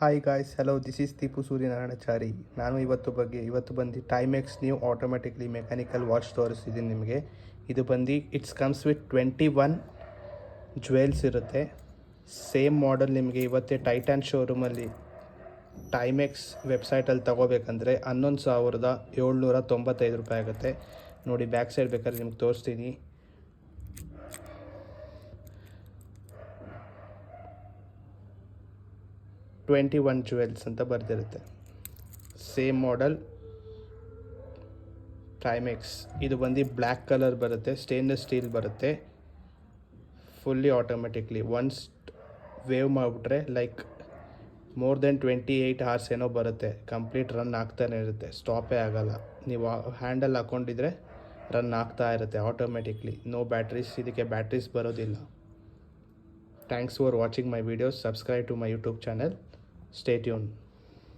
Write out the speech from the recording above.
Hi guys, hello, this is Deepu Suryanarayanachari. ನಾನು ಇವತ್ತು ಬಂದು Timex new automatically mechanical watch ತೋರಿಸ್ತಿದ್ದೀನಿ ನಿಮಗೆ. ಇದು ಬಂದು ಇಟ್ಸ್ ಕಮ್ಸ್ ವಿತ್ 21 ಜ್ಯುವೆಲ್ಸ್ ಇರುತ್ತೆ. ಸೇಮ್ ಮಾಡೆಲ್ ನಿಮಗೆ ಇವತ್ತೇ ಟೈಟಾನ್ ಶೋರೂಮಲ್ಲಿ ಟೈಮೆಕ್ಸ್ ವೆಬ್ಸೈಟಲ್ಲಿ ತೊಗೋಬೇಕಂದ್ರೆ 11,795 ರೂಪಾಯಿ ಆಗುತ್ತೆ. ನೋಡಿ, ಬ್ಯಾಕ್ ಸೈಡ್ ಬೇಕಾದ್ರೆ ನಿಮ್ಗೆ ತೋರಿಸ್ತೀನಿ. 21 ಜ್ಯುವೆಲ್ಸ್ ಅಂತ ಬರೆದಿರುತ್ತೆ. Same model Timex. ಇದು ಬಂದು ಬ್ಲ್ಯಾಕ್ ಕಲರ್ ಬರುತ್ತೆ, ಸ್ಟೇನ್ಲೆಸ್ ಸ್ಟೀಲ್ ಬರುತ್ತೆ, ಫುಲ್ಲಿ ಆಟೋಮೆಟಿಕ್ಲಿ. ಒನ್ಸ್ ವೇವ್ ಮಾಡಿಬಿಟ್ರೆ ಲೈಕ್ ಮೋರ್ ದೆನ್ 28 hours ಏನೋ ಬರುತ್ತೆ. ಕಂಪ್ಲೀಟ್ ರನ್ ಆಗ್ತಾನೆ ಇರುತ್ತೆ, ಸ್ಟಾಪೇ ಆಗೋಲ್ಲ. ನೀವು ಹ್ಯಾಂಡಲ್ ಹಾಕ್ಕೊಂಡಿದ್ರೆ ರನ್ ಆಗ್ತಾ ಇರುತ್ತೆ ಆಟೋಮೆಟಿಕ್ಲಿ. ನೋ ಬ್ಯಾಟ್ರೀಸ್, ಇದಕ್ಕೆ ಬ್ಯಾಟ್ರೀಸ್ ಬರೋದಿಲ್ಲ. Thanks for watching my videos. Subscribe to my YouTube channel. Stay tuned.